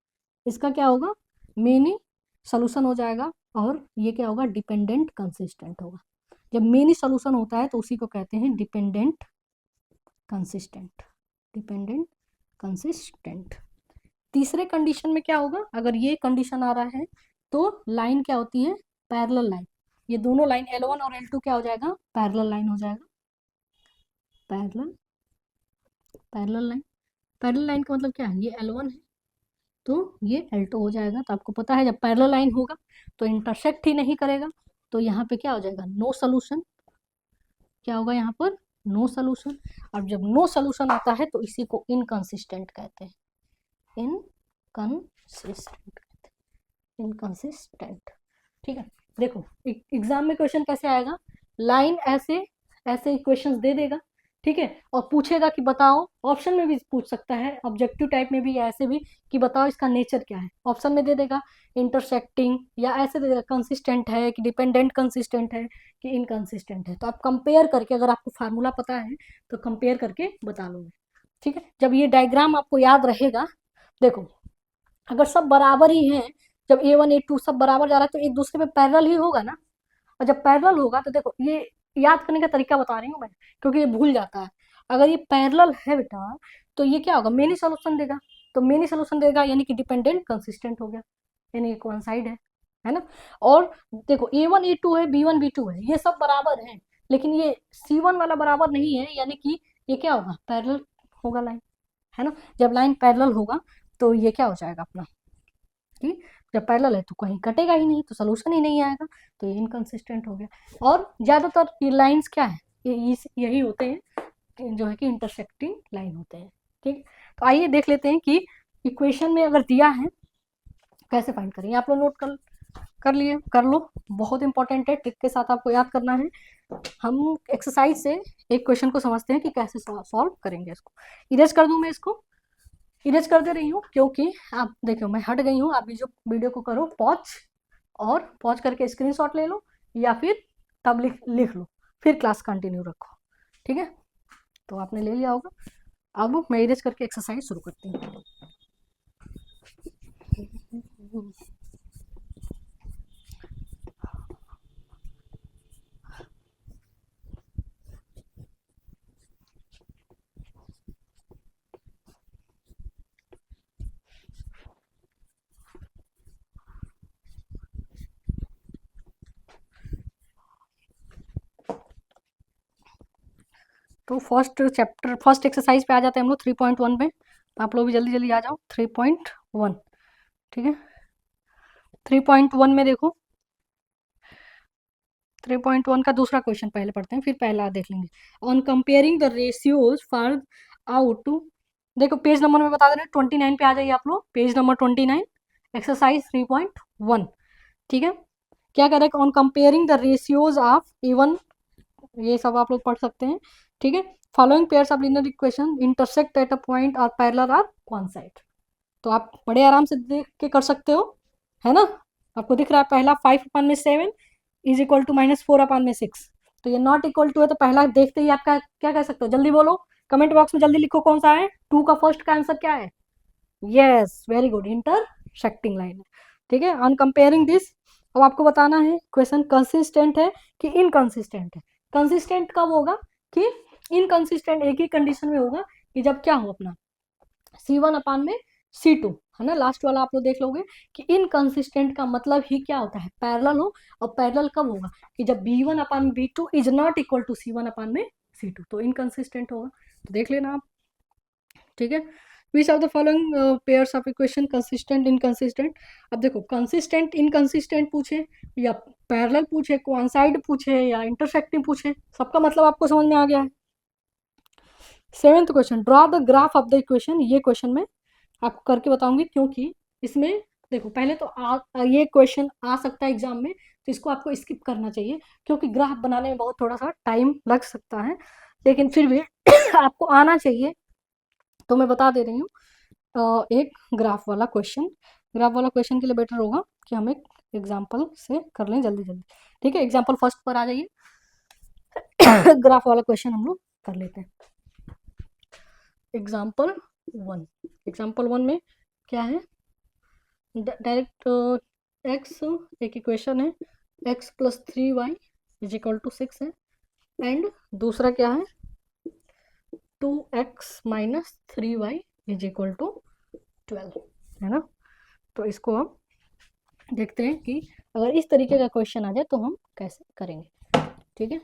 इसका क्या होगा, मेनी सोल्यूशन हो जाएगा और ये क्या होगा, डिपेंडेंट कंसिस्टेंट होगा। जब मेनी सोल्यूशन होता है तो उसी को कहते हैं डिपेंडेंट कंसिस्टेंट, डिपेंडेंट कंसिस्टेंट। तीसरे कंडीशन में क्या होगा, अगर ये कंडीशन आ रहा है तो लाइन क्या होती है, पैरेलल लाइन। ये दोनों लाइन L1 और L2 क्या हो जाएगा, पैरेलल लाइन हो जाएगा। Parallel, parallel line, parallel line का मतलब क्या है, ये L1 है तो ये L2 हो जाएगा। तो आपको पता है जब पैरेलल लाइन होगा तो इंटरसेक्ट ही नहीं करेगा तो यहाँ पे क्या हो जाएगा, नो सोल्यूशन। क्या होगा यहाँ पर, नो सोल्यूशन। और जब नो सोल्यूशन आता है तो इसी को इनकंसिस्टेंट कहते हैं, इनकंसिस्टेंट, इनकंसिस्टेंट। ठीक है, देखो एग्जाम में क्वेश्चन कैसे आएगा, लाइन ऐसे ऐसे इक्वेशंस दे देगा, ठीक है, और पूछेगा कि बताओ, ऑप्शन में भी पूछ सकता है, ऑब्जेक्टिव टाइप में भी या ऐसे भी कि बताओ इसका नेचर क्या है। ऑप्शन में दे देगा इंटरसेक्टिंग या ऐसे दे देगा कंसिस्टेंट है कि डिपेंडेंट कंसिस्टेंट है कि इनकंसिस्टेंट है। तो आप कंपेयर करके, अगर आपको फार्मूला पता है तो कंपेयर करके बता लोगे। ठीक है, जब ये डायग्राम आपको याद रहेगा, देखो अगर सब बराबर ही हैं, जब a1 a2 सब बराबर जा रहा है तो एक दूसरे पे पैरेलल ही होगा ना। और जब पैरेलल होगा तो देखो ये याद करने का तरीका बता रही हूँ मैं, क्योंकि ये भूल जाता है। अगर ये पैरेलल है बेटा तो ये क्या होगा, मेनी सोल्यूशन देगा। तो मेनी सोल्यूशन देगा यानी कि डिपेंडेंट कंसिस्टेंट हो गया, यानी कि कोइंसाइड है ना। और देखो a1 a2 है, b1 b2 है, ये सब बराबर है, लेकिन ये c1 वाला बराबर नहीं है, यानी कि ये क्या होगा, पैरेलल होगा लाइन, है ना। जब लाइन पैरेलल होगा तो ये क्या हो जाएगा अपना, कि जब पैरेलल है तो कहीं कटेगा ही नहीं तो सोल्यूशन ही नहीं आएगा, तो ये इनकंसिस्टेंट हो गया। और ज्यादातर ये लाइंस क्या है, यही होते हैं जो है कि इंटरसेक्टिंग लाइन होते हैं। ठीक, तो आइए देख लेते हैं कि इक्वेशन में अगर दिया है कैसे फाइंड करेंगे। आप लोग नोट कर लिए, कर लो, बहुत इंपॉर्टेंट है, ट्रिक के साथ आपको याद करना है। हम एक्सरसाइज से एक क्वेश्चन को समझते हैं कि कैसे सॉल्व करेंगे। इसको इरेज कर दूं मैं, इसको इरेज कर दे रही हूँ क्योंकि आप देखो मैं हट गई हूँ। आप भी जो वीडियो को करो पॉज, और पॉज करके स्क्रीनशॉट ले लो या फिर तब लिख लो, फिर क्लास कंटिन्यू रखो। ठीक है, तो आपने ले लिया होगा। अब मैं इरेज करके एक्सरसाइज शुरू करती हूँ। तो फर्स्ट एक्सरसाइज पे आ जाते हैं हम लोग 3.1 पे। तो आप लोग भी जल्दी जल्दी आ जाओ 3.1। ठीक है, 3.1 में देखो, 3.1 का दूसरा क्वेश्चन पहले पढ़ते हैं, फिर पहला देख लेंगे। On comparing the ratios for out two, देखो पेज नंबर में बता दे रहे हैं 29 पे आ जाइए आप लोग, पेज नंबर 29, एक्सरसाइज 3.1। ठीक है, क्या कह रहे हैं, on comparing the ratios of even, ये सब आप लोग पढ़ सकते हैं। ठीक है, following pairs of linear equation intersect at a point और पैरेलल आर कॉन्साइड। तो आप बड़े आराम से देख के कर सकते हो, है ना। आपको दिख रहा है पहला 5/7 इज इक्वल टू -4/6। तो ये नॉट इक्वल टू है, तो पहला देखते ही आपका क्या कह सकते हो, जल्दी बोलो, कमेंट बॉक्स में जल्दी लिखो कौन सा है। 2 का फर्स्ट का आंसर क्या है, yes very good, intersecting line है। ठीक है, ऑन कंपेयरिंग दिस, अब आपको बताना है क्वेश्चन कंसिस्टेंट है कि इनकंसिस्टेंट है। कंसिस्टेंट कब होगा कि इनकंसिस्टेंट एक ही कंडीशन में होगा कि जब क्या हो अपना C1 में C2, है ना, लास्ट वाला आप लोग देख लोगे कि इनकंसिस्टेंट का मतलब ही क्या होता है, पैरेलल हो। और पैरेलल कब होगा कि जब B1/B2 is not equal to C1/C2, तो इनकंसिस्टेंट होगा। तो देख लेना आप। ठीक है, which of the following pairs of equation consistent inconsistent. अब देखो कंसिस्टेंट इनकंसिस्टेंट पूछे या पैरेलल पूछे, कोइंसाइड पूछे या इंटरसेक्टिंग पूछे, सबका मतलब आपको समझ में आ गया है। 7th question, draw the graph of the equation. ये क्वेश्चन में आपको करके बताऊंगी, क्योंकि इसमें देखो पहले तो ये क्वेश्चन आ सकता है एग्जाम में, तो इसको आपको स्किप करना चाहिए, क्योंकि ग्राफ बनाने में बहुत थोड़ा सा टाइम लग सकता है, लेकिन फिर भी आपको आना चाहिए। तो मैं बता दे रही हूँ एक ग्राफ वाला क्वेश्चन के लिए बेटर होगा कि हम एक एग्जाम्पल से कर लें जल्दी जल्दी। ठीक है, एग्जाम्पल फर्स्ट पर आ जाइए। ग्राफ वाला क्वेश्चन हम लोग कर लेते हैं। एग्जाम्पल 1 में क्या है, डायरेक्ट एक्स, एक इक्वेशन है, x + 3y is equal to 6 है, एंड दूसरा क्या है 2x - 3y is equal to 12, है ना। तो इसको हम देखते हैं कि अगर इस तरीके का क्वेश्चन आ जाए तो हम कैसे करेंगे। ठीक है,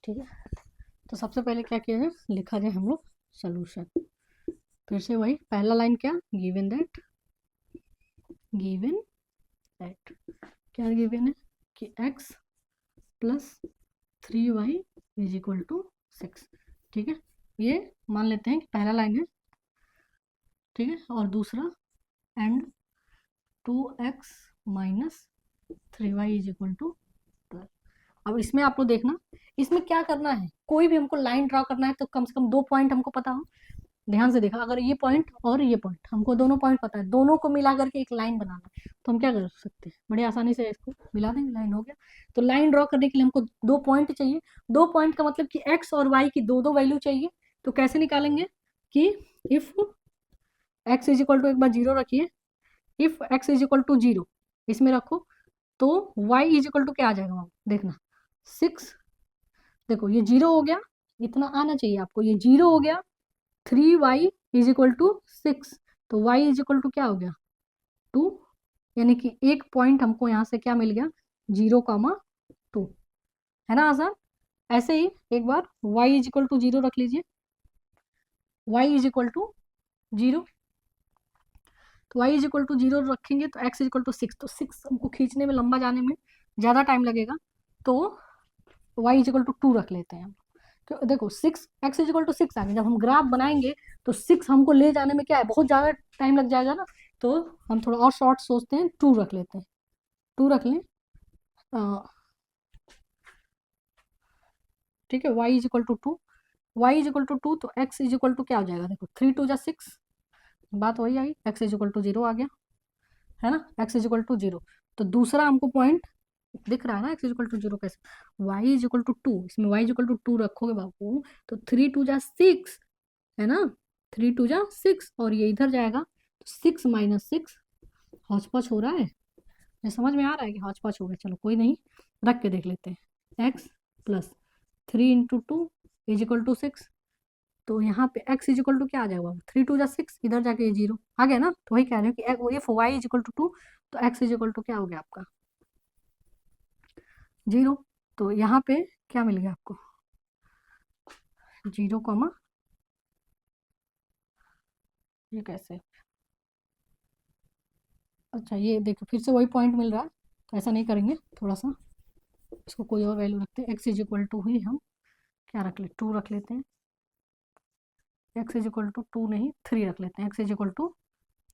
ठीक है, तो सबसे पहले क्या किया जाए, लिखा जाए हम लोग सोल्यूशन। फिर से वही पहला लाइन क्या, गिवन दैट क्या गिवन है कि x + 3y is equal to 6। ठीक है, ये मान लेते हैं कि पहला लाइन है। ठीक है, और दूसरा and 2x - 3y is equal to 12। अब इसमें आप लोग देखना, इसमें क्या करना है, कोई भी हमको लाइन ड्रॉ करना है तो कम से कम 2 पॉइंट हमको पता हो। ध्यान से देखा, अगर ये पॉइंट और ये पॉइंट हमको दोनों पॉइंट पता है, दोनों को मिला करके एक लाइन बनाना है, तो हम क्या कर सकते हैं, बड़ी आसानी से इसको मिला देंगे, लाइन हो गया। तो लाइन ड्रॉ करने के लिए हमको 2 पॉइंट चाहिए। 2 पॉइंट का मतलब कि एक्स और वाई की दो दो वैल्यू चाहिए। तो कैसे निकालेंगे कि if x is equal to, एक बार 0 रखिए, if x is equal to 0 इसमें रखो, तो वाई इज इक्वल टू क्या आ जाएगा वहाँ देखना 6। देखो ये 0 हो गया, इतना आना चाहिए आपको, ये 0 हो गया, 3y इज इक्वल टू 6, तो y इज इक्वल टू क्या हो गया 2, यानी कि एक पॉइंट हमको यहाँ से क्या मिल गया 0,2, है ना आसान। ऐसे ही एक बार y इज इक्वल टू 0 रख लीजिए, y इज इक्वल टू 0, तो y इज इक्वल टू 0 रखेंगे तो x इज इक्वल टू 6, तो 6 हमको खींचने में लंबा जाने में ज़्यादा टाइम लगेगा, तो y इज इक्वल टू 2 रख लेते हैं हम। तो देखो 6 x इज इक्वल टू 6 आ गया, जब हम ग्राफ बनाएंगे तो 6 हमको ले जाने में क्या है, बहुत ज़्यादा टाइम लग जाएगा ना, तो हम थोड़ा और शॉर्ट सोचते हैं, 2 रख लेते हैं, 2 रख लें। ठीक है, y is equal to 2, y is equal to 2, तो x इज इक्वल टू क्या हो जाएगा, देखो 3 2 जा 6, बात वही आई, x इज इक्वल टू 0 आ गया, है ना, x इज इक्वल टू 0। तो दूसरा हमको पॉइंट दिख रहा है ना x इक्वल टू 0 कैसे, y इज इक्वल टू 2, इसमें y इज इक्वल टू 2 रखोगे बाबू तो 3 2 जा 6 है ना, 3 2 जा 6 और ये इधर जाएगा तो 6 माइनस 6 हौच पौच हो रहा है, ये समझ में आ रहा है कि हौच पौच हो गया, चलो कोई नहीं, रख के देख लेते हैं। x plus 3 into 2 is equal to 6, तो यहाँ पे x इज इक्वल टू क्या आ जाएगा, 3 2 जा 6, इधर जाके ये 0 आ गया ना, तो वही कह रहे हो कि if y is equal to 2 तो x इज इक्वल टू क्या हो गया आपका 0, तो यहाँ पे क्या मिल गया आपको 0 कॉमा, ये कैसे, अच्छा ये देखो फिर से वही पॉइंट मिल रहा है, तो ऐसा नहीं करेंगे, थोड़ा सा इसको कोई और वैल्यू रखते हैं, x इज इक्वल टू ही हम क्या रख ले 2 रख लेते हैं, x इज इक्वल टू 2 नहीं 3 रख लेते हैं, x इज इक्वल टू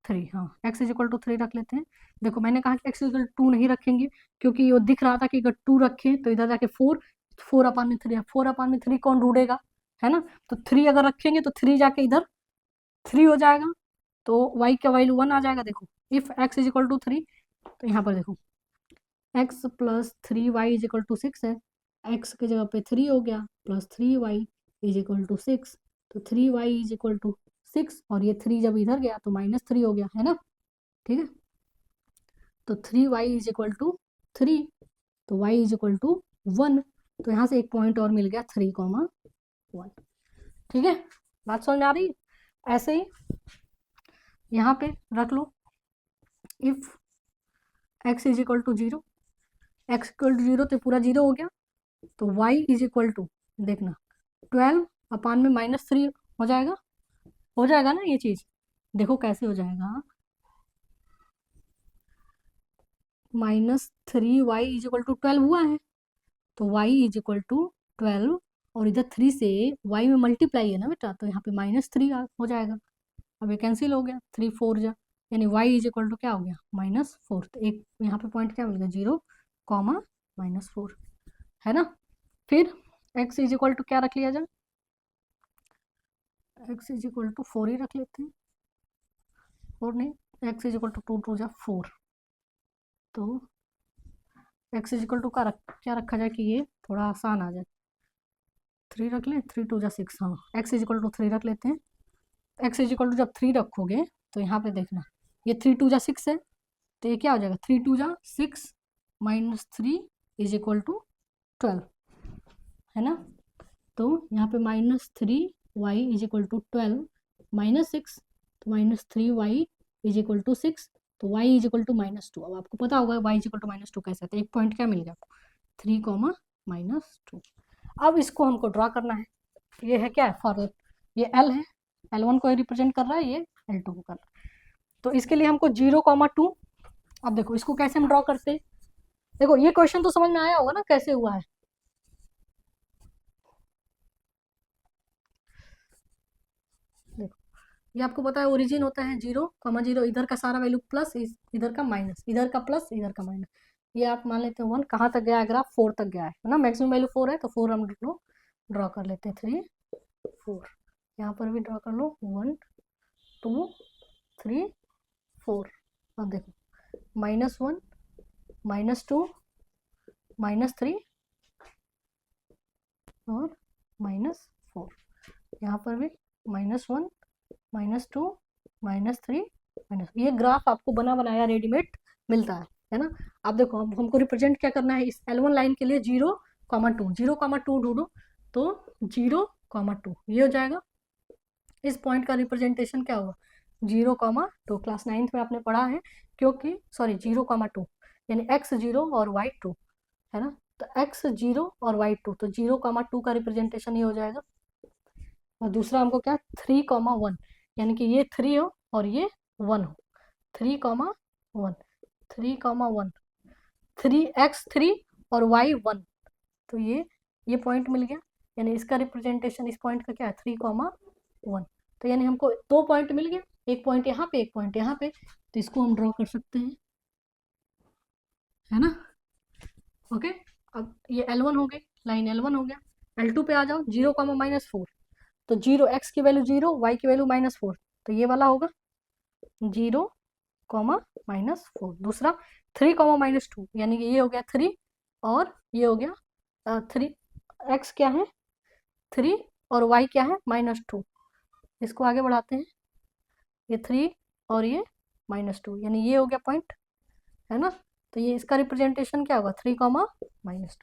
3, हाँ x इज इक्वल टू 3 रख लेते हैं। देखो मैंने कहा कि x इज इक्वल टू 2 नहीं रखेंगे क्योंकि ये दिख रहा था कि अगर 2 रखें तो इधर जाके 4, 4 अपान में 3 है, 4 अपान में 3 कौन ढूंढेगा, है ना, तो 3 अगर रखेंगे तो 3 जाके इधर 3 हो जाएगा, तो y का वैल्यू 1 आ जाएगा। देखो if x is equal to 3, तो यहाँ पर देखो x plus 3y is equal to 6 है, x की जगह पे 3 हो गया plus 3y is equal to 6, तो 3y इज इक्वल टू 6 और ये 3 जब इधर गया तो माइनस 3 हो गया, है ना, ठीक है, तो 3y इज इक्वल टू 3, तो y इज इक्वल टू 1, तो यहाँ से एक पॉइंट और मिल गया 3 कॉमा 1, ठीक है, बात समझ में आ रही है। ऐसे ही यहाँ पे रख लो if x is equal to 0, x equal to 0 तो पूरा 0 हो गया, तो y इज इक्वल टू देखना 12 अपान में माइनस 3 हो जाएगा ना ये चीज, देखो कैसे हो जाएगा, -3y इज इक्वल टू 12 हुआ है, तो y इज इक्वल टू 12 और इधर 3 से y में मल्टीप्लाई है ना बेटा, तो यहाँ पे -3 हो जाएगा, अब ये कैंसिल हो गया 3 4 जा, यानी y इज इक्वल टू क्या हो गया -4, तो एक यहाँ पे पॉइंट क्या मिल गया 0 कॉमा -4, है ना। फिर x इज इक्वल टू क्या रख लिया जाए, x इज इक्वल टू 4 ही रख लेते हैं, 4 नहीं, x इज इक्वल टू 2 2 जा 4, तो x इज इक्वल टू क्या रखा जाए कि ये थोड़ा आसान आ जाए, 3 रख लें, 3 2 जा 6, हाँ x इज इक्वल टू 3 रख लेते हैं, x इज इक्वल टू जब 3 रखोगे तो यहाँ पे देखना ये 3 2 जा 6 है, तो ये क्या हो जाएगा 3 2 जा 6 माइनस 3 इज इक्वल टू 12, है ना, तो यहाँ पे -3y इज इक्वल टू 12 -6, तो -3y इज इक्वल टू 6, तो y इज इक्वल टू -2, अब आपको पता होगा y इज इक्वल टू -2 कैसे आता है, एक पॉइंट क्या मिल गया आपको 3 कॉमा -2। अब इसको हमको ड्रा करना है, ये है क्या है फॉर, ये L है, L1 को रिप्रेजेंट कर रहा है, ये L2 को कर रहा है, तो इसके लिए हमको 0,2, अब देखो इसको कैसे हम ड्रॉ करते हैं, देखो ये क्वेश्चन तो समझ में आया होगा ना कैसे हुआ है, देखो ये आपको पता है ओरिजिन होता है 0,0, इधर का सारा वैल्यू प्लस, इधर का माइनस, इधर का प्लस इधर का माइनस, ये आप मान लेते हैं 1, कहाँ तक गया है ग्राफ 4 तक गया है ना, मैक्सिमम वैल्यू 4 है, तो 4 हम ड्रॉ कर लेते हैं, 3 4, यहाँ पर भी ड्रॉ कर लो 1 2 3 4, अब देखो -1 -2 -3 और -4, यहाँ पर भी -1 -2 -3 ये ग्राफ आपको बना बनाया रेडीमेड मिलता है ना। अब देखो हमको रिप्रेजेंट क्या करना है इस L1 लाइन के लिए 0,2 0,2 ढूंढो, तो 0,2 ये हो जाएगा, इस पॉइंट का रिप्रेजेंटेशन क्या होगा 0,2, क्लास 9th में आपने पढ़ा है, क्योंकि सॉरी 0,2 यानी x0 और y2, है ना, तो x0 और y2, तो 0,2 का रिप्रेजेंटेशन ये हो जाएगा, और दूसरा हमको क्या 3,1 यानी कि ये 3 हो और ये 1 हो, 3,1 3,1 3x3 और y1, तो ये पॉइंट मिल गया, यानी इसका रिप्रेजेंटेशन इस पॉइंट का क्या है 3,1, तो यानी हमको 2 पॉइंट मिल गया, एक पॉइंट यहाँ पे एक पॉइंट यहाँ पे, तो इसको हम ड्रॉ कर सकते हैं, है ना, ओके। अब ये L1 हो गई, लाइन L1 हो गया, L2 पे आ जाओ 0,-4, तो 0 x की वैल्यू 0 y की वैल्यू -4, तो ये वाला होगा 0, -4, दूसरा 3, -2 यानी कि ये हो गया 3 और ये हो गया 3, x क्या है 3 और y क्या है -2। इसको आगे बढ़ाते हैं, ये 3 और ये -2, यानी ये हो गया पॉइंट, है ना। तो ये इसका रिप्रेजेंटेशन क्या होगा 3, -2।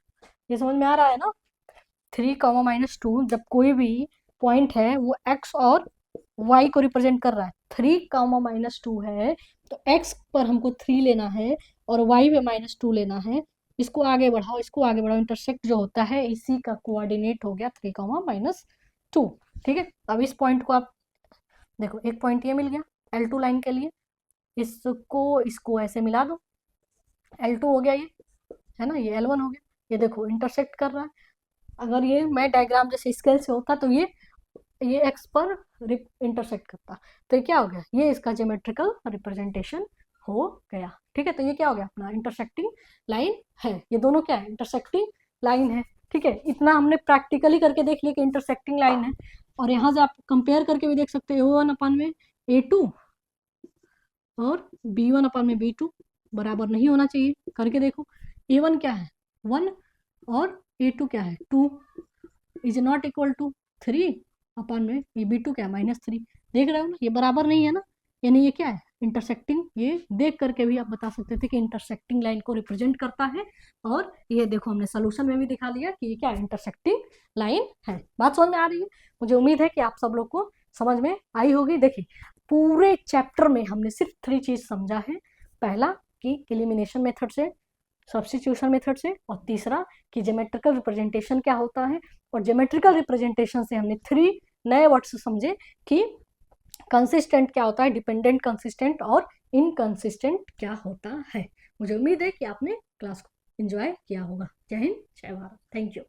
ये समझ में आ रहा है ना। 3, -2 जब कोई भी पॉइंट है वो x और y को रिप्रेजेंट कर रहा है। 3, -2 है तो x पर हमको 3 लेना है और y पे -2 लेना है। इसको आगे बढ़ाओ, इसको आगे बढ़ाओ, इंटरसेक्ट जो होता है इसी का कोऑर्डिनेट हो गया 3, -2। ठीक है, अब इस पॉइंट को आप देखो, एक पॉइंट ये मिल गया L2 लाइन के लिए, इसको ऐसे मिला दो, L2 हो गया ये, है ना, ये L1 हो गया। ये देखो इंटरसेक्ट कर रहा है। अगर ये मैं डायग्राम जैसे स्केल से होता तो ये एक्स पर इंटरसेक्ट करता, तो ये क्या हो गया, ये इसका ज्योमेट्रिकल रिप्रेजेंटेशन हो गया। ठीक है, तो ये क्या हो गया अपना इंटरसेक्टिंग लाइन है। ये दोनों क्या है इंटरसेक्टिंग लाइन है। ठीक है, इतना हमने प्रैक्टिकली करके देख लिया कि इंटरसेक्टिंग लाइन है। और यहाँ से आप कंपेयर करके भी देख सकते हो A1 में A2 और B1 बराबर नहीं होना चाहिए, करके देखो। A1 क्या है 1 और A2 क्या है 2, इज नॉट इक्वल टू 3 में ये B2 क्या है -3। देख रहे हो ना, ये बराबर नहीं है ना, यानी ये क्या है इंटरसेक्टिंग। ये देख करके भी आप बता सकते थे कि इंटरसेक्टिंग लाइन को रिप्रेजेंट करता है। और ये देखो हमने सोल्यूशन में भी दिखा दिया कि ये क्या इंटरसेक्टिंग लाइन है। बात समझ में आ रही है, मुझे उम्मीद है कि आप सब लोग को समझ में आई होगी। देखिए पूरे चैप्टर में हमने सिर्फ 3 चीज समझा है। पहला कि एलिमिनेशन मेथड से, सब्स्टिट्यूशन मेथड से, और तीसरा कि ज्योमेट्रिकल रिप्रेजेंटेशन क्या होता है। और ज्योमेट्रिकल रिप्रेजेंटेशन से हमने 3 नए वर्ड्स समझे कि कंसिस्टेंट क्या होता है, डिपेंडेंट कंसिस्टेंट और इनकंसिस्टेंट क्या होता है। मुझे उम्मीद है कि आपने क्लास को एंजॉय किया होगा। जय हिंद, जय भारत, थैंक यू।